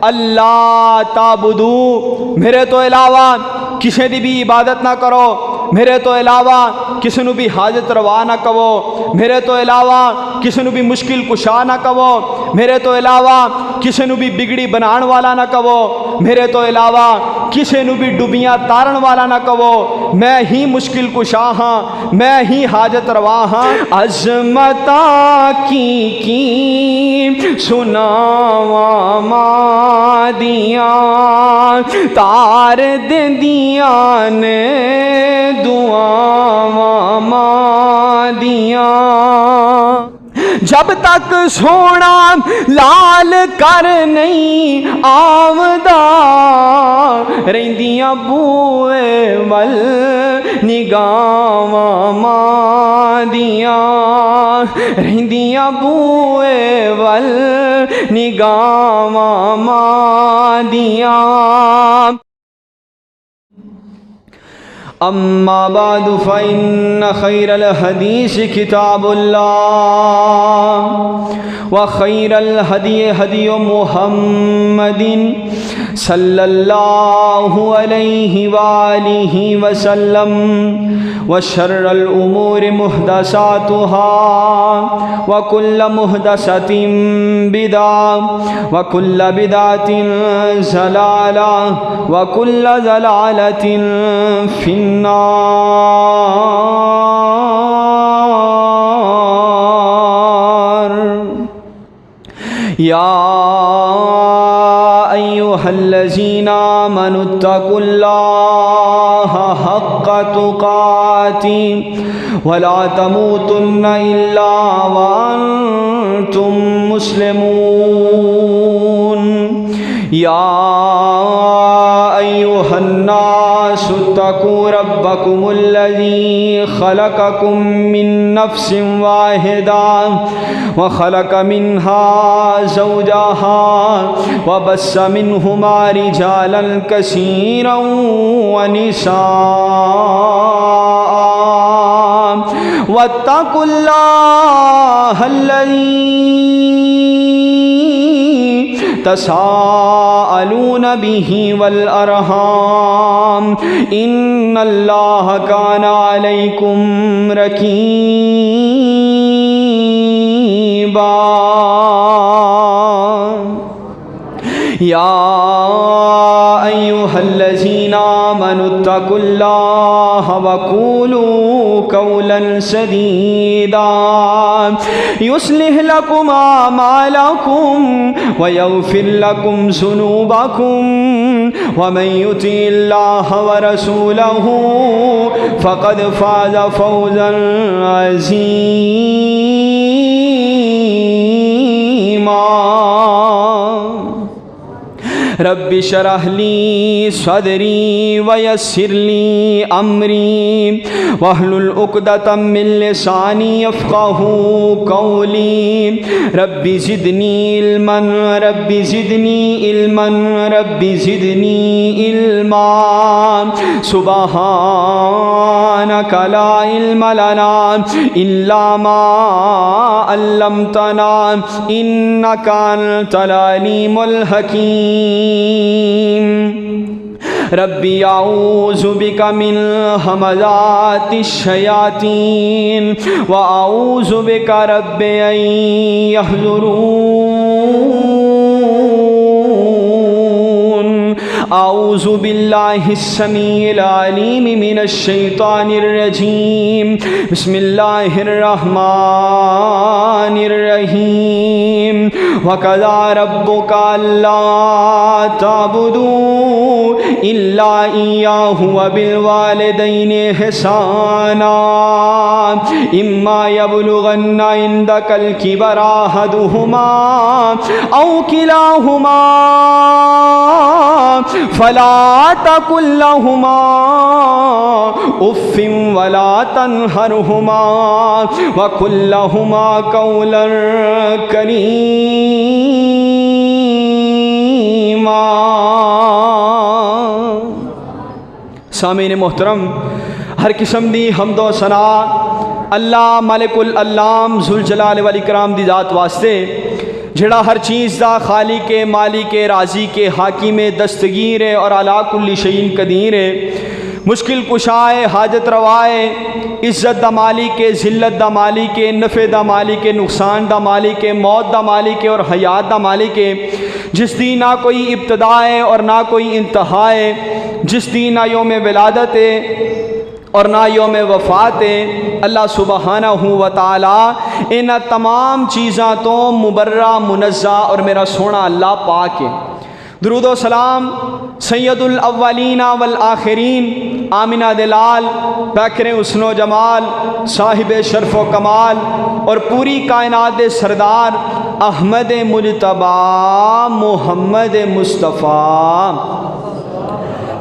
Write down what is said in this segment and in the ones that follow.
اللہ تعبدو، میرے تو علاوہ کسی دی بھی عبادت نہ کرو، میرے تو علاوہ کسی نو بھی حاجت روا نہ کہو، میرے تو علاوہ کسی نو بھی مشکل کشا نہ کہو، میرے تو علاوہ کسی نو بھی بگڑی بنان والا نہ کہو، میرے تو علاوہ کسی نو بھی ڈبیاں تارن والا نہ کہو، میں ہی مشکل کشا ہاں، میں ہی حاجت روا ہاں۔ عظمتاں کی سناواں مادیاں، تار دیندیاں نے دعاواں مادیاں، جب تک سونا لال کر نہیں آمدا، رہندیاں بوئے ول نگاواں مادیاں، رہندیاں بوئے ول نگاواں مادیاں۔ اما بعد فإن خير الحديث كتاب الله، وخير الهدي هدي محمد صلى الله عليه وآله وسلم، وشر الأمور محدثاتها، وكل محدثة بدعة، وكل بدعة ضلالة، وكل ضلالة في النار۔ یا ایھا الذین آمنوا اتقوا اللہ حق تقاته ولا تموتن الا وانتم مسلمون۔ یا ایھا الناس اتقوا ربکم الذی خلقکم من نفس واحدہ وخلق منها زوجها وبث منهما رجالا كثيرا ونساء، واتقوا الله الذي تساءلون به والأرحام، إن الله كان عليكم رقيبا۔ یا ایھا الذین آمنوا اتقوا اللہ وقولوا قولا سدیدا یصلح لکم اعمالکم ویغفر لکم ذنوبکم ومن یطع اللہ ورسولہ فقد فاز فوزا عظیما۔ رب اشرح لی صدری ویسر لی امری واحلل عقدۃ من لسانی یفقہوا قولی۔ رب زدنی علما، رب زدنی علما، رب زدنی علما۔ سبحانک لا علم لنا الا ما علمتنا انک انت العلیم الحکیم۔ ربی اعوذ بک من ہمزات الشیاطین واعوذ بک رب ان یحضرون۔ اعوذ باللہ السمیع العلیم من الشیطان الرجیم، بسم اللہ الرحمن الرحیم۔ وَقَضَىٰ رَبُّكَ أَلَّا تَعْبُدُوا إِلَّا إِيَّاهُ وَبِالْوَالِدَيْنِ إِحْسَانًا إِمَّا يَبْلُغَنَّ عِندَكَ الْكِبَرَ أَحَدُهُمَا أَوْ كِلَاهُمَا فَلَا تَقُل لَّهُمَا أُفٍّ وَلَا تَنْهَرْهُمَا وَقُل لَّهُمَا قَوْلًا کریما۔ سامعین محترم، ہر قسم دی حمد و ثنا اللہ مالک العلام ذوالجلال والاکرام دی ذات واسطے جڑا ہر چیز دا خالق مالک رازق حاکم دستگیر ہے اور علی کل شیء قدیر ہے، مشکل کشائے حاجت روائے، عزت دا مالک ہے، ذلت دا مالک ہے، نفع دا مالک ہے، نقصان دا مالک ہے، موت دا مالک ہے اور حیات دا مالک ہے، جس دی نہ کوئی ابتدا ہے اور نہ کوئی انتہا ہے، جس دی نہ یوم ولادت ہے اور نہ یوم وفات ہے۔ اللہ سبحانہ و تعالی ان تمام چیزاں تو مبرہ منزہ اور میرا سونا اللہ پاک ہے۔ درود و سلام سید الاولین والآخرین، آمنہ دلال، پیکر حسن و جمال، صاحب شرف و کمال اور پوری کائنات دے سردار احمد مجتبی محمد مصطفیٰ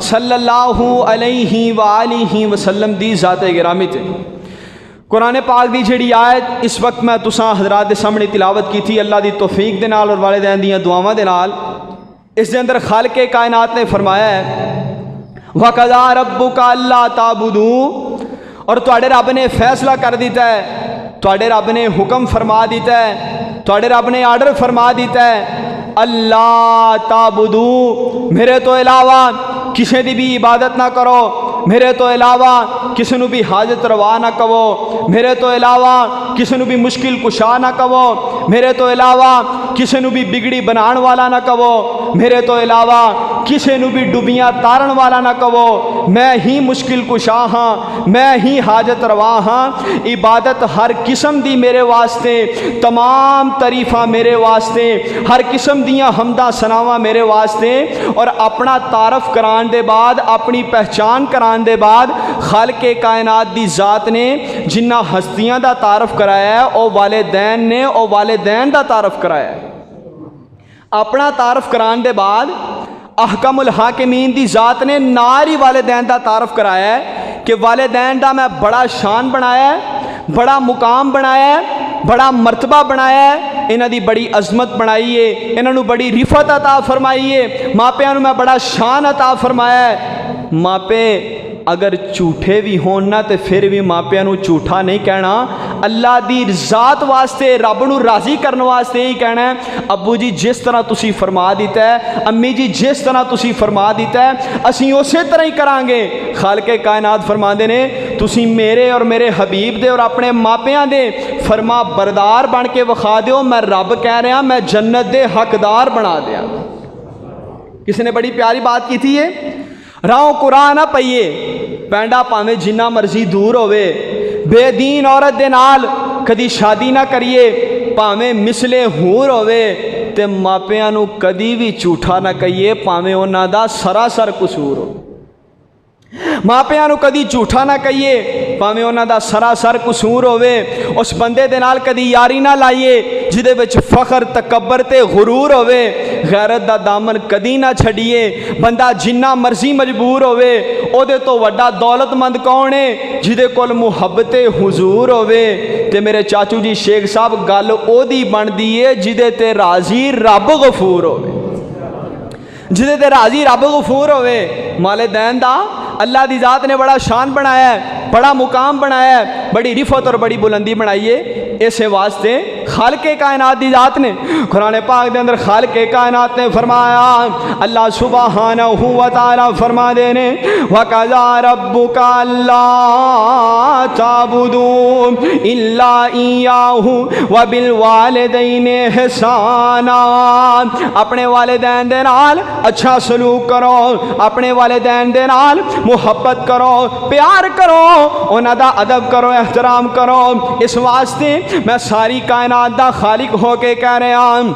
صلی اللہ علیہ وآلہ وسلم دی ذات گرامی تے۔ قرآن پاک دی جڑی آیت اس وقت میں تساں حضرات دے سامنے تلاوت کی تھی اللہ دی توفیق دے نال اور والدین دیاں دعاواں دے نال، اس دے اندر خالق کائنات نے فرمایا ہے وَقَضَىٰ رَبُّكَ أَلَّا تَعْبُدُوا، اور تواڈے رب نے فیصلہ کر دیتا ہے، تواڈے رب نے حکم فرما دیتا ہے، تواڈے رب نے آرڈر فرما دیتا ہے اللہ تعبدو، میرے تو علاوہ کسی دی بھی عبادت نہ کرو، میرے تو علاوہ کسی نو بھی حاجت روا نہ کہو، میرے تو علاوہ کسی نو بھی مشکل کشا نہ کہو، میرے تو علاوہ کسی نو بھی بگڑی بنان والا نہ کہو، میرے تو علاوہ کسی نو بھی ڈبیاں تارن والا نہ کہو، میں ہی مشکل کشا ہاں، میں ہی حاجت روا ہاں، عبادت ہر قسم دی میرے واسطے، تمام تعریفاں میرے واسطے، ہر قسم دیاں حمداں ثناواں میرے واسطے، اور اپنا تعارف کران دے بعد، اپنی پہچان کران دے بعد خالق کائنات دی ذات نے جنہ ہستیاں دا تعارف کرایا ہے او والدین نے او والدین دا تعارف کرایا ہے۔ اپنا تعارف کران دے بعد احکم الحاکمین دی ذات نے ناری والدین دا تعارف کرایا ہے کہ والدین دا میں بڑا شان بنایا ہے، بڑا مقام بنایا ہے، بڑا مرتبہ بنایا ہے، انہاں دی بڑی عظمت بنائی ہے، انہاں نو بڑی رفعت عطا فرمائی ہے، ماپیاں نو میں بڑا شان عطا فرمایا ہے۔ ماپے اگر جھوٹے بھی ہون نا تے پھر بھی ماپیاں نو جھوٹا نہیں کہنا، اللہ دی ذات واسطے رب نو راضی کرنے واسطے ہی کہنا ہے ابو جی جس طرح تسی فرما دیتا ہے، امی جی جس طرح تسی فرما دیتا ہے اسی اسی طرح ہی کران گے۔ خالق کائنات فرماندے نے تسی میرے اور میرے حبیب دے اور اپنے ماپیاں دے فرما بردار بن کے وکھا دیو، میں رب کہہ رہا میں جنت دے حقدار بنا دیا۔ کسی نے بڑی پیاری بات کی تھی یہ راہوں قرآن نہ پئیے، پینڈا پاویں جنہ مرضی دور ہوئے، بے دین عورت دے نال کدی شادی نہ کریے، پاویں مثلے حور ہوئے تے ماپیاں نو کدی بھی جھوٹا نہ کہیے، پاویں انہاں دا سراسر قصور ہو۔ ماپیاں نو کدی جھوٹا نہ کہیے، پاویں انہاں دا سراسر قصور ہوئے۔ اس بندے دے نال کدی یاری نہ لائیے جدے وچ فخر تکبر تے غرور ہوئے، غیرت دا دامن کدی نہ چھڑیے۔ بندہ جنہ مرضی مجبور ہوئے، او دے تو وڈا دولت مند کون ہے جدے کول محبت حضور ہوئے۔ تے میرے چاچو جی شیخ صاحب گل او دی بن دیئے جدے تے راضی رب غفور ہوئے، جدے تے راضی رب غفور ہوئے۔ والدین دا اللہ دی ذات نے بڑا شان بنایا ہے، بڑا مقام بنایا ہے، بڑی رفعت اور بڑی بلندی بنائی ہے۔ اسے واسطے خالق کائنات دی ذات نے قرآن پاک دے اندر خالق کائنات نے فرمایا، اللہ سبحانہ و تعالی فرما دے نے وَقَضَىٰ رَبُّكَ أَلَّا تَعْبُدُوا إِلَّا إِيَّاهُ وَبِالْوَالِدَيْنِ إِحْسَانًا، اپنے والدین دے نال اچھا سلوک کرو، اپنے والدین دے نال محبت کرو، پیار کرو، انہاں دا ادب کرو، احترام کرو۔ اس واسطے میں ساری کائنات دا خالق ہو کے کہہ رہا ہوں،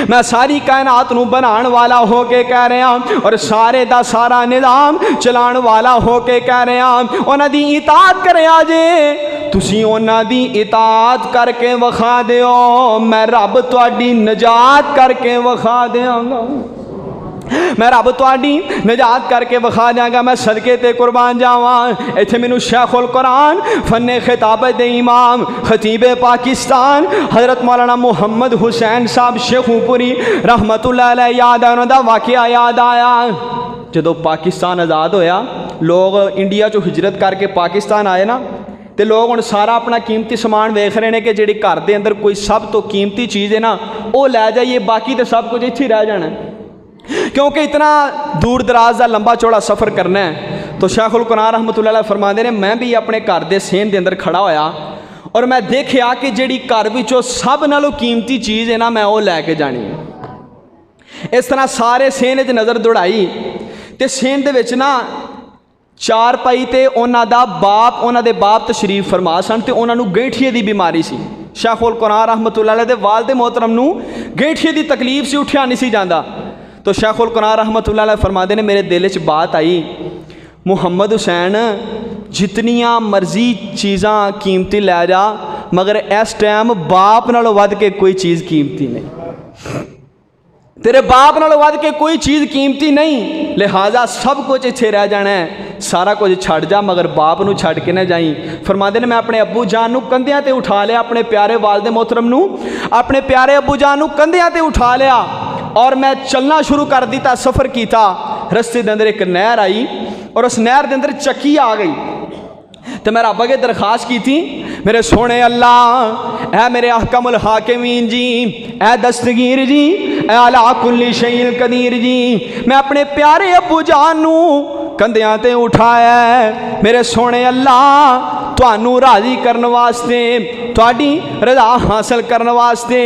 میں ساری کائنات نو بنان والا ہو کے کہہ رہا ہوں، اور سارے دا سارا نظام چلان والا ہو کے کہہ رہا ہوں، انہاں دی اطاعت کرے آجے، تسی انہاں دی اطاعت کر کے وکھا دیو، میں رب تواڈی نجات کر کے وکھا دیاں گا، میں رب تواڈی نجات کر کے وکھا دیاں گا، میں صدقے تے قربان جاواں۔ ایتھے مینوں شیخ القرآن فن خطابت دے امام خطیب پاکستان حضرت مولانا محمد حسین صاحب شیخو پوری رحمت اللہ علیہ یاد آیا، انہاں دا واقعہ یاد آیا۔ جدو پاکستان آزاد ہویا، لوگ انڈیا چو ہجرت کر کے پاکستان آئے نا، تو لوگ ہوں سارا اپنا قیمتی سامان ویکھ رہے ہیں کہ جیڑی گھر دے اندر کوئی سب تو قیمتی چیز ہے نا وہ لے جائیے، باقی تو سب کچھ اتنے رہ جانا ہے، کیونکہ اتنا دور دراز کا لمبا چوڑا سفر کرنا ہے۔ تو شیخ القرآن رحمۃ اللہ علیہ فرماندے نے میں بھی اپنے گھر دے سین دے اندر کھڑا ہویا اور میں دیکھیا کہ جیڑی گھر وچوں سب نالوں قیمتی چیز ہے نا میں وہ لے کے جانی ہے۔ اس طرح سارے سین وچ نظر دوڑائی تے سین دے وچ نا چار پائی تے انہاں دا باپ، انہاں دے باپ تشریف فرما سن تے انہاں نو گینٹھیے دی بیماری سی۔ شیخ القرآن رحمۃ اللہ علیہ دے والد محترم نو گینٹھیے دی تکلیف سی، اٹھیا نہیں سی جاندا۔ تو شیخ القرآن رحمۃ اللہ علیہ فرماندے نے میرے دل وچ بات آئی، محمد حسین جتنیاں مرضی چیزاں قیمتی لے جا مگر اس ٹائم باپ نالوں ود کے کوئی چیز قیمتی نہیں، تیرے باپ نالوں ود کے کوئی چیز قیمتی نہیں، لہٰذا سب کچھ اتنے رہ جانا ہے، سارا کچھ چھڑ جا مگر باپ نو چھڑ کے نہ جائیں۔ فرماندے نے میں اپنے ابو جان نو کندھیاں تے اٹھا لیا، اپنے پیارے والد محترم نو اپنے پیارے ابو جان نو کندھیاں تے اٹھا لیا اور میں چلنا شروع کر دیتا، سفر کیتا۔ رستے دے اندر ایک نہر آئی اور اس نہر دے اندر چکی آ گئی تو میں رب اگے درخواست کی تھی، میرے سونے اللہ، اے میرے احکم الحاکمین جی، اے دستگیر جی، اے علی کل شیء قدیر جی، میں اپنے پیارے ابو جان نو کندھیاں تے اٹھایا ہے، میرے سونے اللہ تانوں راضی کرن واسطے، تہاڈی رضا حاصل کرن واسطے۔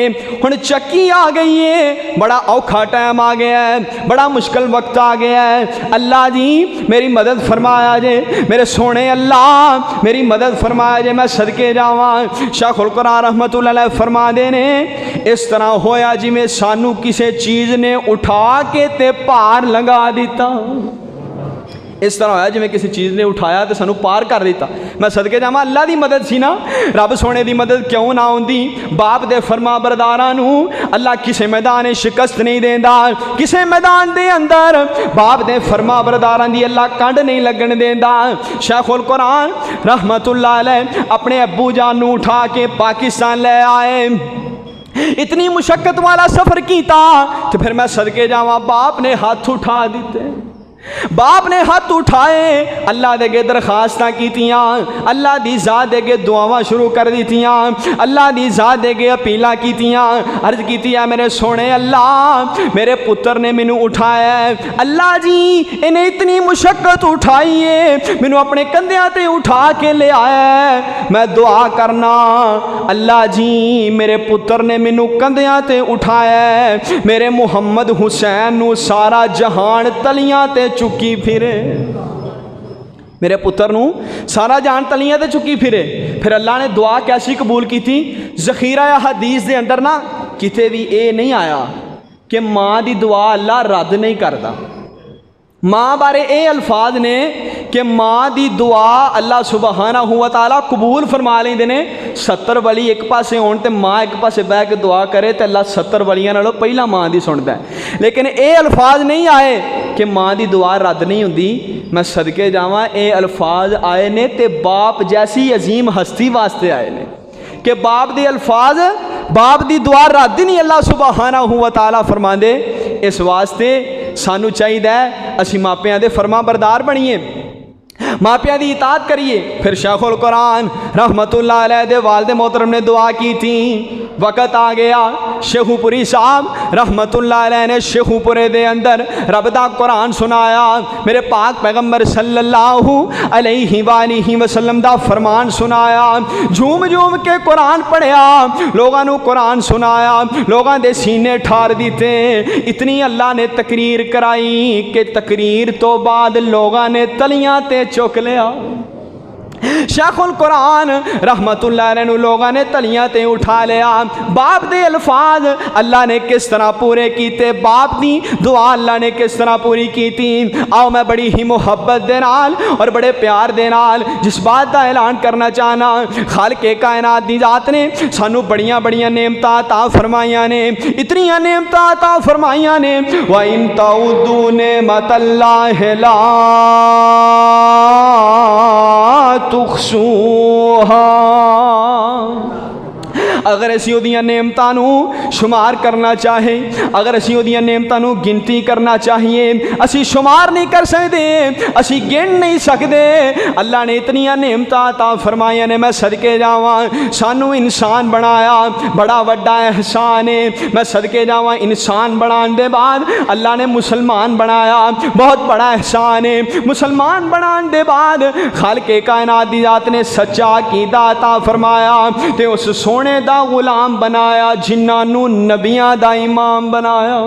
ہن چکی آ گئی ہے، بڑا اوکھا ٹائم آ گیا ہے، بڑا مشکل وقت آ گیا ہے، اللہ جی میری مدد فرمایا جے، میرے سونے اللہ میری مدد فرمایا جے، میں صدقے جاواں۔ شیخ القرآن رحمۃ اللہ علیہ فرما دے نے اس طرح ہویا جی میں سانو کسے چیز نے اٹھا کے تے پار لگا دیتا، اس طرح ہویا جی میں کسی چیز نے اٹھایا تو سانو پار کر دیتا۔ میں صدقے جاواں اللہ دی مدد سی نا، رب سونے دی مدد کیوں نہ ہوندی؟ باپ دے فرما برداراں نو اللہ کسے میدان شکست نہیں دیندا، کسے میدان دے اندر باپ دے فرما برداراں دی اللہ کنڈ نہیں لگن دیندا۔ شیخ القرآن رحمت اللہ علیہ اپنے ابو جان نو اٹھا کے پاکستان لے آئے، اتنی مشقت والا سفر کیتا تو پھر میں صدقے جاواں باپ نے ہاتھ اٹھا دیتے، باپ نے ہاتھ اٹھائے، اللہ دے گے درخواستاں کیتیاں، اللہ دی ذات دے گے دعاواں شروع کر دیتیاں، اللہ دی ذات دے گے اپیلاں کیتیاں، عرض کیتی ہے میرے سونے اللہ میرے پتر نے مینوں اٹھایا ہے، اللہ جی انہیں اتنی مشقت اٹھائی ہے، مینوں اپنے کندھیاں تے اٹھا کے لے آیا ہے، میں دعا کرنا اللہ جی میرے پتر نے مینوں کندھیاں تے اٹھایا ہے، میرے محمد حسین نو سارا جہان تلیاں تے چکی پھرے، میرے پتر نو سارا جان تلیاں تے چکی پھرے۔ پھر اللہ نے دعا کیسی قبول کی تھی؟ ذخیرہ حدیث دے اندر نا کتے بھی اے نہیں آیا کہ ماں دی دعا اللہ رد نہیں کرتا، ماں بارے اے الفاظ نے کہ ماں دی دعا اللہ سبحانہ و تعالیٰ قبول فرما لیندے نے۔ 70 ولی ایک پاسے ہون تے ماں ایک پاسے بہ کے دعا کرے تے اللہ 70 ولیاں نالوں پہلا ماں دی سندا ہے، لیکن اے الفاظ نہیں آئے کہ ماں دی دعا رد نہیں ہوندی۔ میں صدقے جاواں اے الفاظ آئے نے تے باپ جیسی عظیم ہستی واسطے آئے نے کہ باپ دی الفاظ باپ دی دعا رد نہیں اللہ سبحانہ و تعالیٰ فرماندے۔ اس واسطے سانو چاہیے اسی ماپیاں دے فرما بردار بنیے، ماپیاں دی اطاعت کریے۔ پھر شیخ القرآن رحمت اللہ علیہ دے والد محترم نے دعا کی تھی، وقت آ گیا شیخو پوری صاحب رحمت اللہ علیہ نے شیخو پورے دے اندر رب دا قرآن سنایا، میرے پاک پیغمبر صلی اللہ علیہ وآلہ وسلم دا فرمان سنایا، جھوم جھوم کے قرآن پڑھیا، لوگاں نو قرآن سنایا، لوگاں دے سینے ٹھار دیتے، اتنی اللہ نے تقریر کرائی کہ تقریر تو بعد لوگاں نے تلیاں تے چک لیا۔ شیخ القرآن رحمت اللہ علیہ لوگاں نے تلیاں تے اٹھا لیا۔ باپ دے الفاظ اللہ نے کس طرح پورے کیتے، باپ دی دعا اللہ نے کس طرح پوری کیتی۔ آؤ میں بڑی ہی محبت دے نال اور بڑے پیار دے نال جس بات دا اعلان کرنا چاہنا، خالق کائنات دی ذات نے سانو بڑیاں بڑیاں نعمتاں عطا فرمائیاں نے، اتنی نعمتاں عطا فرمائیاں نے، وَإِن تَعُدُّوا نِعْمَتَ اللَّهِ لَا تُحْصُوهَا، اگر اسی اودیاں نعمتاں نو شمار کرنا چاہے، اگر اسی اودیاں نعمتاں نو گنتی کرنا چاہیے، اسی شمار نہیں کر سکتے، اسی گن نہیں سکتے۔ اللہ نے اتنیاں نعمتاں عطا فرمائیاں نے، میں صدقے جاواں سانو انسان بنایا، بڑا وڈا احسان ہے۔ میں صدقے جاواں انسان بنان دے بعد اللہ نے مسلمان بنایا، بہت بڑا احسان ہے۔ مسلمان بنان دے بعد خالق کائنات دی ذات نے سچا عقیدہ عطا فرمایا تے اس سونے دا غلام بنایا جنہاں نو نبیاں دا امام بنایا۔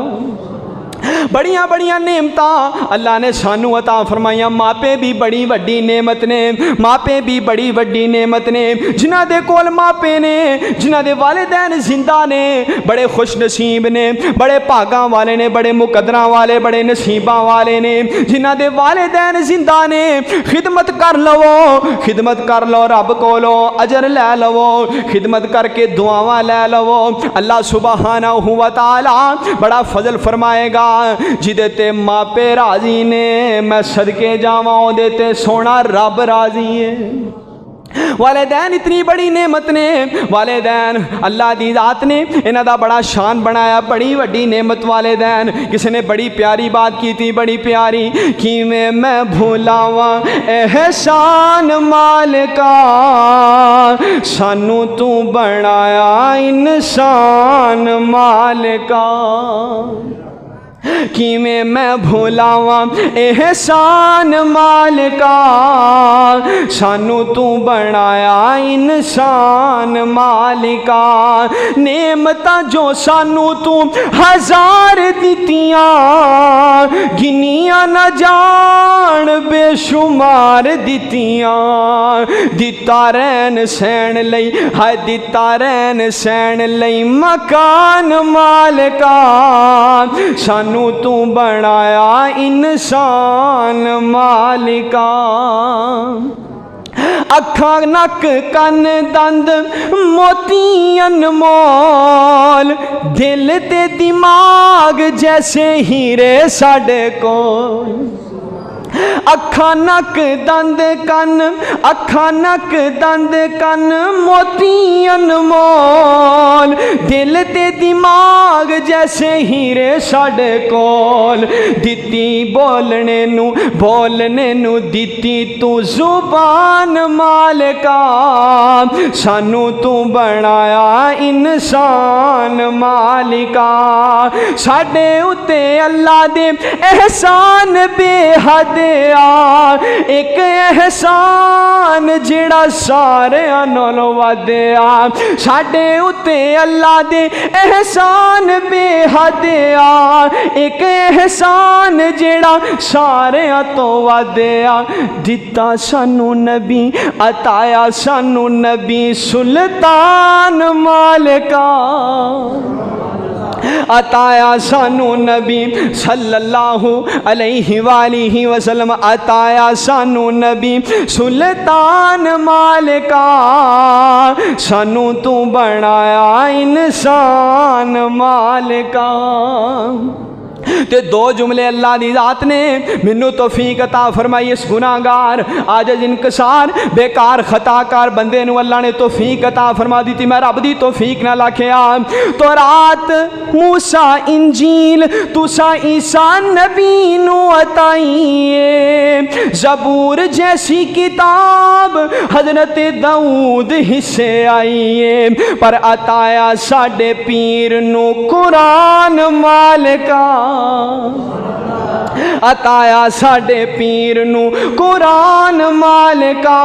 بڑیاں بڑیاں نعمتاں اللہ نے سانو عطا فرمائیاں۔ ماپے بھی بڑی وڈی نعمت نے، ماپے بھی بڑی وڈی نعمت نے۔ جنہاں دے کول ماپے نے، جنہاں دے والدین زندہ نے، بڑے خوش نصیب نے، بڑے بھاگاں والے نے، بڑے مقدراں والے، بڑے نصیباں والے نے۔ جنہاں دے والدین زندہ نے، خدمت کر لو، خدمت کر لو، رب کولو اجر لے لو، خدمت کر کے دعاواں لے لو۔ اللہ سبحانہ و تعالی بڑا فضل فرمائے گا جدے تے ماپے راضی نے، میں صدقے جاواں دے تے سونا رب راضی ہے۔ والدین اتنی بڑی نعمت نے، والدین اللہ دی ذات نے انہاں دا بڑا شان بنایا، بڑی وڈی نعمت والدین۔ کسی نے بڑی پیاری بات کی تھی، بڑی پیاری، کیویں میں بھولاواں احسان مالکا، سانو تو بنایا انسان مالکا۔ کیویں میں بھولاواں احسان مالکا، سانو تو بنایا انسان مالکا۔ نعمتاں جو سانو تو ہزار دتیاں، گنیاں نہ جان بے شمار دتیاں۔ دتا رہن سین لئی، ہائے دتا رہن سین لئی مکان مالکا، سانو تو بنایا انسان مالکا۔ اکھاں نک کن دند موتی انمول، دل تے دماغ جیسے ہیرے ساڈے کول۔ اکھاں نک دند کن، اکھاں نک دند کن موتی انمول، دل تے دماغ جیسے ہیرے ساڈے کول۔ دتی بولنے نو دتی تو زبان مالکا، سانو تو بنایا انسان مالکا۔ ساڈے اتے اللہ دے احسان بے حد آ، ایک احسان جڑا سارے نالوں ود آ۔ ساڈے اتے اللہ دے احسان بے حد آ، ایک احسان جڑا سارے تو ود آ۔ دتا سانو نبی، عطایا سانو نبی سلطان مالکا، عطایا سانو نبی صلی اللہ علیہ وآلہ وسلم، عطایا سانو نبی سلطان مالکا، سانو تو بنایا انسان مالکا۔ تے دو جملے اللہ دی ذات نے منو توفیق عطا فرمائی۔ اس گناہگار عاجز انکسار بیکار خطا کار بندے نو اللہ نے توفیق عطا فرما دی تھی۔ میں رب دی توفیق نہ لکھیا، تورات موسیٰ انجیل تسا عیسیٰ نبی نو عطائیے، زبور جیسی کتاب حضرت داؤد حصے آئیے، پر عطایا ساڈے پیر نو قرآن مالکا، عطایا ساڈے پیر نو قرآن مالکا،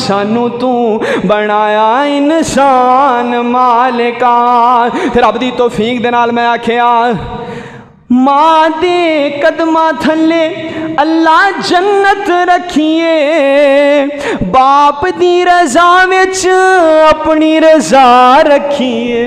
سانو تو بنایا انسان مالکا۔ پھر رب دی توفیق دے نال میں آکھیا، ماں دے قدماں تھلے اللہ جنت رکھیے، باپ دی رضا وچ اپنی رضا رکھیے۔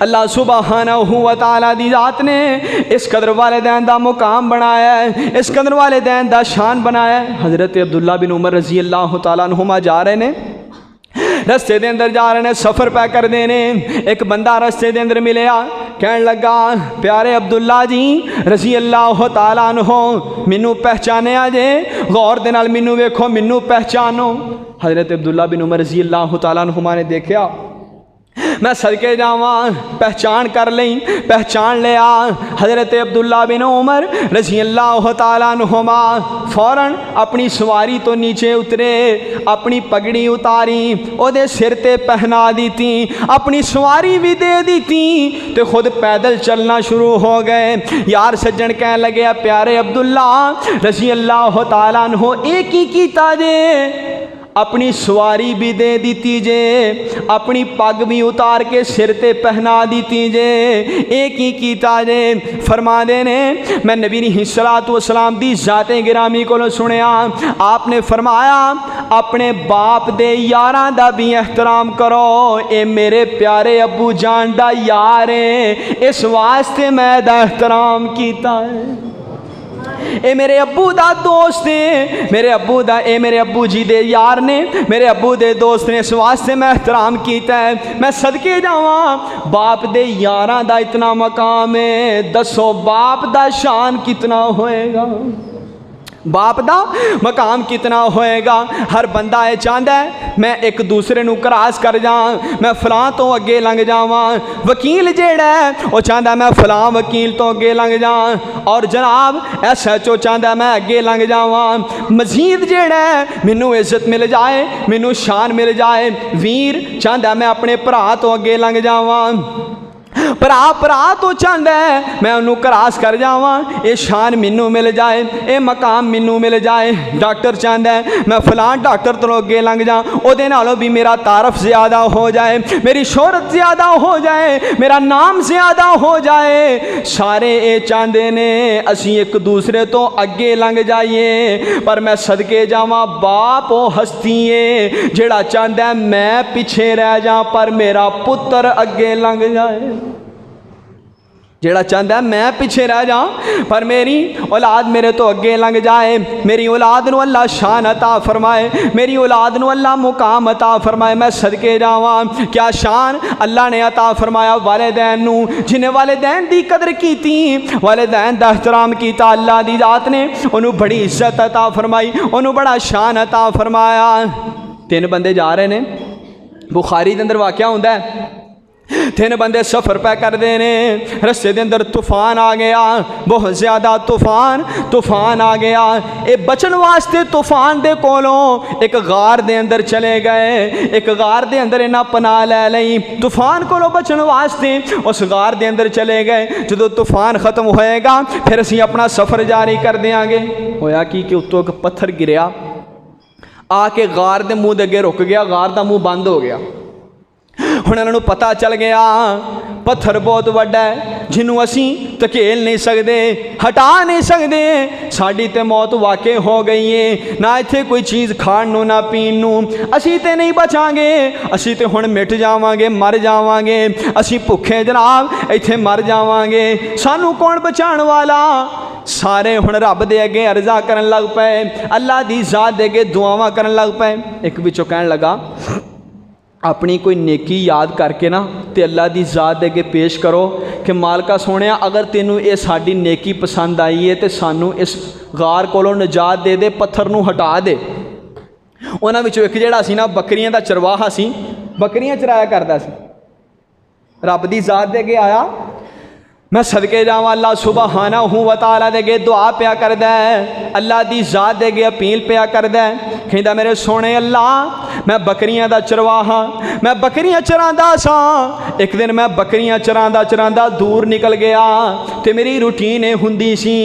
اللہ سبحانہ و تعالیٰ دی ذات نے اس قدر والدین دا مقام بنایا ہے، اس قدر والدین دا شان بنایا ہے۔ حضرت عبداللہ بن عمر رضی اللہ تعالیٰ عنہما جا رہے نے، رستے دے اندر جا رہے نے، سفر پہ کر دینے، ایک بندہ رستے دے اندر ملیا، کہنے لگا پیارے عبداللہ جی رضی اللہ تعالیٰ عنہ مینوں پہچانے آجے، غور دے نال مینوں ویکھو، مینوں پہچانو۔ حضرت عبداللہ بن عمر رضی اللہ تعالیٰ عنہما نے دیکھا میں صدقے جاواں، پہچان کر لیں، پہچان لیا۔ حضرت عبداللہ بن عمر رضی اللہ تعالیٰ عنہما فوراً اپنی سواری تو نیچے اترے، اپنی پگڑی اتاری، او دے سر تے پہنا دیتی، اپنی سواری بھی دے دیتی تے خود پیدل چلنا شروع ہو گئے۔ یار سجن کہنے لگے پیارے عبداللہ رضی اللہ تعالیٰ عنہ ایک ہی کیتا جے، اپنی سواری بھی دے دیتی جے، اپنی پگ بھی اتار کے سر تے پہنا دیتی جے، ایک ہی کیتا جے۔ فرما دے نے میں نبی علیہ الصلوۃ والسلام دی ذات گرامی کو سنیا، آپ نے فرمایا اپنے باپ دے یاراں دا بھی احترام کرو، اے میرے پیارے ابو جان دا یار ہے، اس واسطے میں دا احترام کیتا ہے۔ اے میرے ابو دا دوست نے، میرے ابو دا، اے میرے ابو جی دے یار نے، میرے ابو دے دوست نے، اس واسطے میں احترام کیتا ہے۔ میں صدقے جاواں باپ دے یاراں دا اتنا مقام ہے، دسو باپ دا شان کتنا ہوئے گا، باپ دا مقام کتنا ہوئے گا۔ ہر بندہ یہ چاہتا ہے میں ایک دوسرے نو کراس کر جاؤں، میں فلاں تو اگے لنگ جاواں۔ وکیل جیڑا ہے وہ چاہتا ہے میں فلاں وکیل تو اگے لنگ جاؤں، اور جناب ایس ایچ او چاہتا ہے میں اگے لنگ جاواں۔ مزید جیڑا ہے مینوں عزت مل جائے، مینوں شان مل جائے۔ ویر چاہتا ہے میں اپنے بھرا تو اگے لنگ جاواں، بھرا تو چاہتا ہے میں انہوں کراس کر جاواں، اے شان مینوں مل جائے، اے مقام مینوں مل جائے۔ ڈاکٹر چاہتا ہے میں فلاں ڈاکٹر تو اگے لنگ جاؤں، او دے نالوں بھی میرا تعارف زیادہ ہو جائے، میری شہرت زیادہ ہو جائے، میرا نام زیادہ ہو جائے۔ سارے اے چاہتے نے اسی ایک دوسرے تو اگے لنگ جائیے، پر میں صدقے جاواں باپ او ہستی ہے جیڑا چاہتا ہے میں پیچھے رہ جاؤں پر میرا پتر اگے لنگ جائے، جیڑا چاہتا ہے میں پیچھے رہ جاؤں پر میری اولاد میرے تو اگے لنگ جائے۔ میری اولاد نو اللہ شان عطا فرمائے، میری اولاد نو اللہ مقام عطا فرمائے۔ میں صدقے جاواں کیا شان اللہ نے عطا فرمایا والدین نو، جنہیں والدین دی قدر کیتی، والدین دا احترام کیتا، اللہ دی ذات نے انہوں بڑی عزت عطا فرمائی، انہوں بڑا شان عطا فرمایا۔ تین بندے جا رہے نے، بخاری دے اندر واقعہ ہوندا ہے، تین بندے سفر پہ کر دینے، رستے دے اندر طوفان آ گیا، بہت زیادہ طوفان آ گیا۔ اے بچن واسطے طوفان دے کولوں ایک غار دے اندر چلے گئے، ایک غار دے اندر انہاں پناہ لے لئی، طوفان کولوں بچن واسطے اس غار دے اندر چلے گئے۔ جدو طوفان ختم ہوئے گا پھر اسی اپنا سفر جاری کر دیاں گے۔ ہویا کی کہ اتوں ایک پتھر گریا، آ کے غار دے منہ دے اگے رک گیا، غار دا منہ بند ہو گیا۔ ہن انہوں پتہ چل گیا پتھر بہت وڈا ہے جنوں اسی تکیل نہیں سکتے، ہٹا نہیں سکتے، ساڈی تے موت واقع ہو گئی ہے، نہ ایتھے کوئی چیز کھان نو نہ پین نو، اسی تے نہیں بچاں گے، اسی تے ہن مٹ جاواں گے، مر جاواں گے، اسی بھکھے جناب ایتھے مر جاواں گے، سانو کون بچان والا؟ سارے ہن رب دے اگے عرضاں کرن لگ پئے، اللہ دی ذات دے اگے دعاواں کرن لگ پئے۔ ایک وچوں کہن لگا اپنی کوئی نیکی یاد کر کے نا تے اللہ دی ذات دے کے پیش کرو کہ مالکا سونیا اگر تینوں اے ساڈی نیکی پسند آئی ہے تے سانو اس غار کولوں نجات دے دے، پتھر نو ہٹا دے۔ انہاں وچوں ایک جیڑا سی نا بکریاں دا چرواہا سی، بکریاں چرایا کردا سی، رب دی ذات دے کے آیا، میں صدقے جاواں اللہ سبحانہ و تعالیٰ دے گے دعا پیا کردا ہے، اللہ دی ذات دے گے اپیل پیا کردا ہے، کہندا میرے سونے اللہ میں بکریاں دا چرواہا، میں بکریاں چراندا ساں، ایک دن میں بکریاں چراندا دور نکل گیا تے میری روٹین ہوندی سی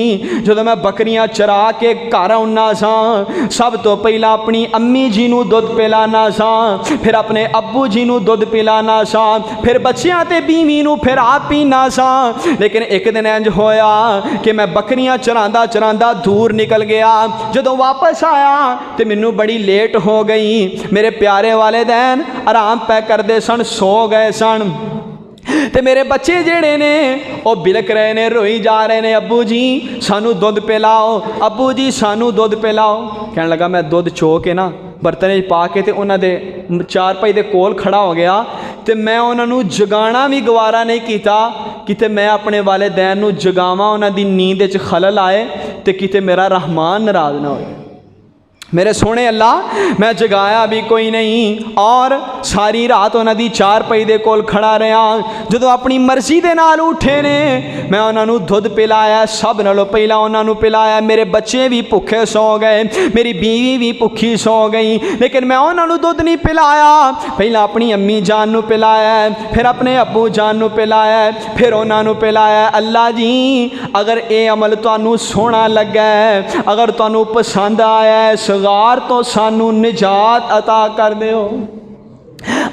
جدوں میں بکریاں چرا کے گھر آنا ساں سب تو پہلا اپنی امی جی نو دودھ پلانا ساں، پھر اپنے ابو جی نو دودھ پلانا ساں، پھر بچیاں تے بیوی نو پھر آپ پینا ساں۔ لیکن ایک دن انج ہویا کہ میں بکریاں چراندا دور نکل گیا، جدوں واپس آیا تے مینوں بڑی لیٹ ہو گئی، میرے پیارے والدین آرام پہ کردے سن، سو گئے سن۔ تے میرے بچے جڑے نے وہ بلک رہے نے، روئی جا رہے نے، ابو جی سانو دودھ پلاؤ، ابو جی سانو دودھ پلاؤ۔ کہنے لگا میں دودھ چو کے نا برتن پا کے تے انہاں دے چارپائی دے کول کھڑا ہو گیا تے میں انہاں نو جگانا بھی گوارا نہیں کیتا، کتے میں اپنے والدین نو جگاواں انہاں دی نیند وچ خلل آئے تے کتے میرا رحمان ناراض نہ ہوئے۔ میرے سونے اللہ میں جگایا بھی کوئی نہیں اور ساری رات انہاں دی چارپائی دے کول کھڑا رہا، جدو اپنی مرضی دے نال اٹھے نے میں انہاں نو دودھ پلایا، سب نالوں پہلا انہاں نو پلایا، میرے بچے بھی بھوکے سو گئے، میری بیوی بھی بھوکی سو گئی، لیکن میں انہاں نو دودھ نہیں پلایا، پہلا اپنی امی جان نو پلایا، پھر اپنے ابو جان نو پلایا، پھر انہاں نو پلایا۔ اللہ جی اگر اے عمل تانوں سونا لگا ہے، اگر تانوں پسند آیا ہے، غار تو سانو نجات عطا کر دیو۔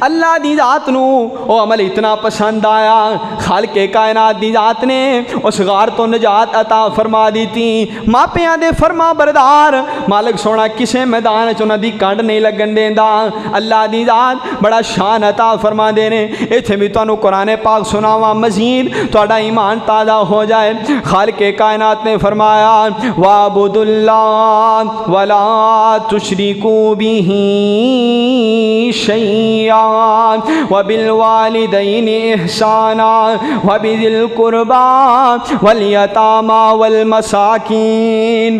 اللہ دی ذات نو وہ عمل اتنا پسند آیا، خالق کائنات دی ذات نے اس غار تو نجات عطا فرما دی تھی۔ ماپیاں دے فرما بردار مالک سونا کسے میدان چ انہاں دی کانڈ نہیں لگن دیندا۔ اللہ دی ذات بڑا شان عطا فرما دے نے۔ ایتھے بھی تانوں قرآن پاک سناواں مزید تہاڈا ایمان تازہ ہو جائے۔ خالق کائنات نے فرمایا وَاعْبُدُوا اللَّهَ وَلَا تُشْرِكُوا بِهِ شَيْئًا وبالوالدین احسانا وبذی القربى والیتامى والمساکین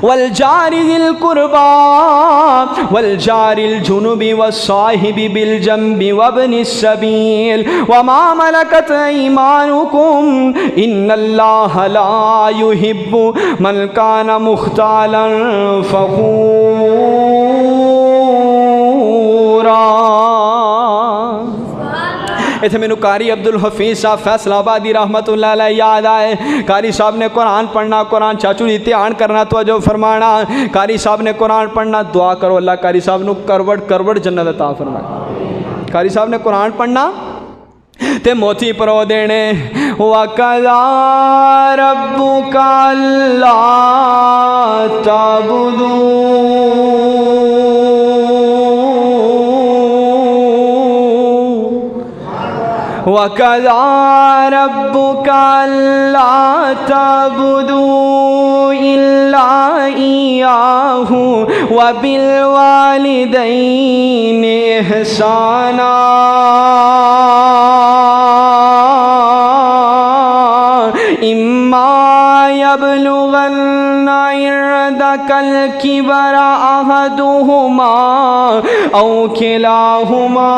والجار ذی القربى والجار الجنب والصاحب بالجنب وابن السبیل وما ملکت ایمانکم ان اللہ لا يحب من کان مختالا فخورا۔ ایتھے میں قاری عبدالحفیظ صاحب فیصل آبادی رحمت اللہ علیہ یاد آئے۔ قاری صاحب نے قرآن پڑھنا، قرآن چاچو جی دھیان کرنا، توجہ فرمانا۔ قاری صاحب نے قرآن پڑھنا، دعا کرو اللہ قاری صاحب نو کروڑ جنت عطا فرمائے۔ قاری صاحب نے قرآن پڑھنا تے موتی پرو دینے۔ وَقَضَىٰ رَبُّكَ أَلَّا تَعْبُدُوا وَقَضَىٰ رَبُّكَ أَلَّا تَعْبُدُوا إِلَّا إِيَّاهُ وَبِالْوَالِدَيْنِ إِحْسَانًا إِمَّا يَبْلُغَنَّ عِندَكَ الْكِبَرَ أَحَدُهُمَا أَوْ كِلَاهُمَا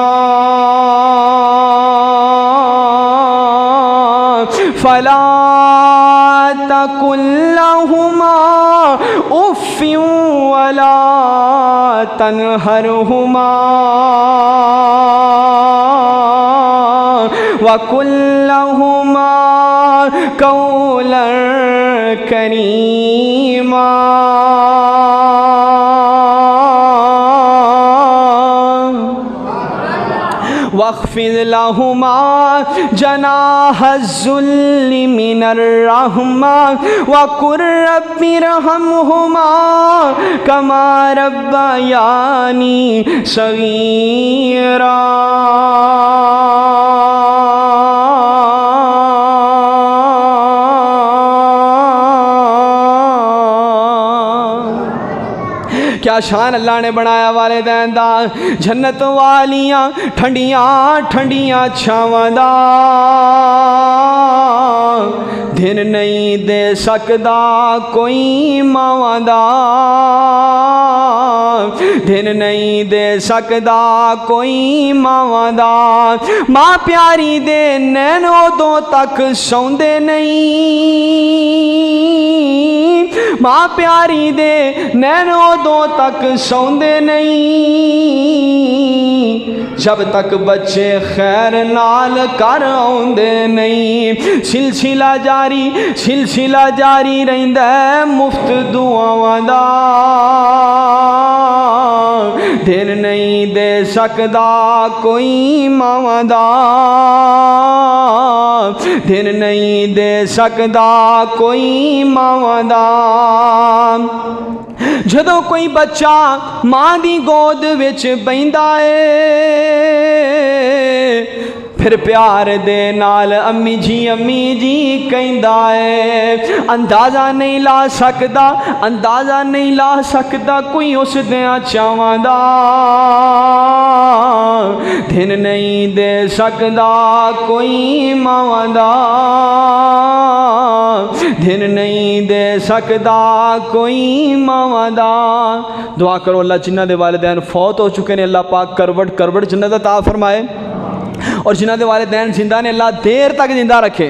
فَلَا تَقُل لَّهُمَا أُفٍّ وَلَا تَنْهَرْهُمَا وَقُل لَّهُمَا قَوْلًا كَرِيمًا۔ واخفض لهما جناح الذل من الرحمة وقل رب ارحمهما كما ربياني صغيرا۔ کیا شان اللہ نے بنایا والدین دا، جنت والیاں ٹھنڈیاں ٹھنڈیاں چھاواں دا دن نہیں دے سکدا کوئی ماواں دا، دن نہیں دے سکدا کوئی ماواں دا، ماں پیاری دے نین ادوں تک سوندے نہیں، ماں پیاری دے نین ادوں تک سوندے نہیں جب تک بچے خیر نال کر آوندے نہیں۔ سلسلہ جاری رہندا ہے مفت دعاواں دا، دن نہیں دے سکدا کوئی ماواں دا، دن نہیں دے سکدا کوئی ماواں دا۔ جدوں کوئی بچہ ماں دی گود وچ بیندا ہے پھر پیار دے نال امی جی کہندا ہے۔ اندازہ نہیں لا سکدا، اندازہ نہیں لا سکدا کوئی اس دیاں چاواں دا، دن نہیں دے سکدا کوئی ماواں دا، دن نہیں دے سکدا کوئی ماواں دا۔ دعا کرو اللہ جنہ دے والدین فوت ہو چکے نے اللہ پاک کروٹ جنت عطا فرمائے، اور جنہ دے والدین زندہ نے اللہ دیر تک زندہ رکھے،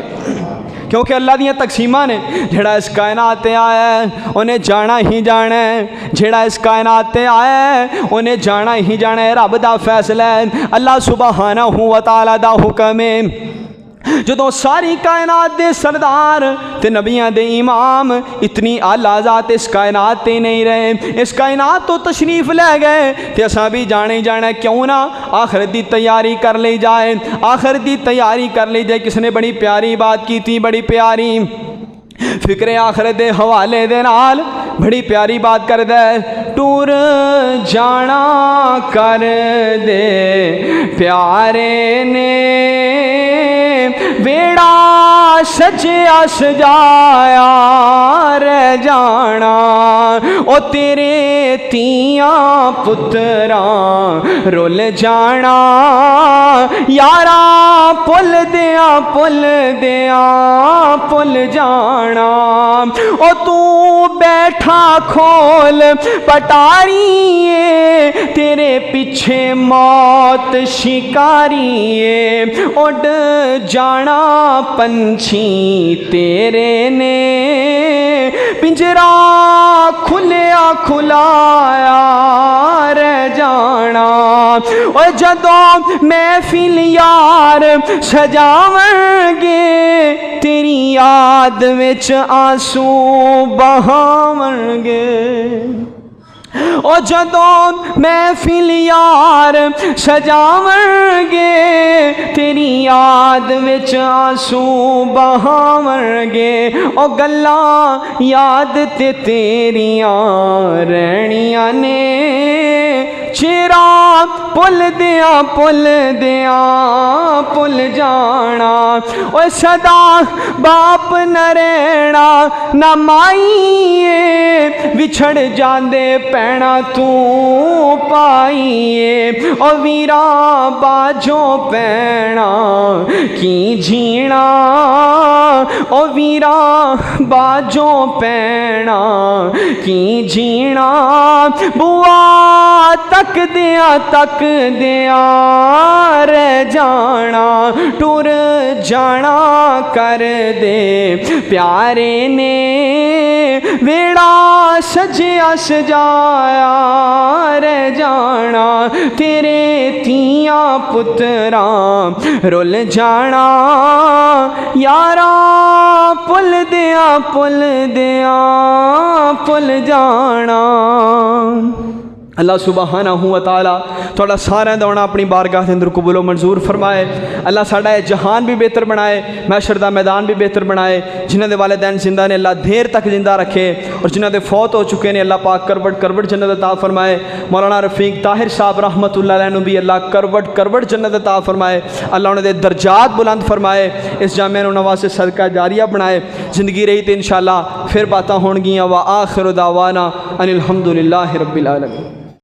کیونکہ اللہ دیاں تقسیمہ نے جڑا اس کائنات تے آیا ہے انہیں جانا ہی جانا ہے، جڑا اس کائنات تے آیا ہے انہیں جانا ہی جانا ہے، رب دا فیصلہ ہے، اللہ سبحانہ و تعالی دا حکم ہے۔ جدوں ساری کائنات دے سردار تے نبیاں دے امام اتنی اعلیٰ ذات اس کائنات تے نہیں رہے، اس کائنات تو تشریف لے گئے تے اساں بھی جانے جانا، کیوں نہ آخرت دی تیاری کر لی جائے، آخرت دی تیاری کر لی جائے۔ کس نے بڑی پیاری بات کی تھی، بڑی پیاری فکر آخرت دے حوالے دے نال بڑی پیاری بات کر دے، ٹور جانا کر دے پیارے نے ویڑا سجیا سجایا رہ جانا، او تیرے تیاں پتراں رول جانا، یاراں پل دیاں پل جانا، او تو بیٹھا کھول پٹاری ہے، تیرے پیچھے موت شکاری ہے، اڈ جانا پنچھی تیرے نے پنجرا کھلیا کھلایا رہ جانا، اور جدوں محفل یار سجاون گے تیری یاد وچ آنسو بہاون گے، او جدوں محفل یار سجاون گے تیری یاد وچ آنسو بہاون گے، او گلاں یاد تے تیریاں رہنیاں نے، چہرہ پل دیاں پل جانا، او صدا باپ نہ رہنا نہ مائیے، وچھڑ جاندے پینا تو پائیے، او ویرا باجوں پینا کی جینا، او ویرا باجوں پینا کی جینا، بوا تک دیاں رہ جانا، ٹور جانا کر دے پیارے نے ویڑا سجیا سجایا رہ جانا، تیرے تیاں پتراں رول جانا، یاراں پل دیاں پل جانا۔ اللہ سبحانہ و تعالی تھوڑا سارا دونا اپنی بارگاہ کے اندر قبول و منظور فرمائے، اللہ ساڈا یہ جہان بھی بہتر بنائے، محشر دا میدان بھی بہتر بنائے، جنہ دے والدین زندہ نے اللہ دیر تک زندہ رکھے، اور جنہ دے فوت ہو چکے نے اللہ پاک کروٹ جنت عطا فرمائے۔ مولانا رفیق طاہر صاحب رحمۃ اللہ علیہ بھی اللہ کروٹ جنت عطا فرمائے، اللہ انہوں نے درجات بلند فرمائے، اس جامعہ نو نواز سے صدقہ جاریہ بنائے، زندگی رہی تو انشاءاللہ پھر باتاں ہون گیاں، وآخر دعوانا ان الحمدللہ رب العالمین۔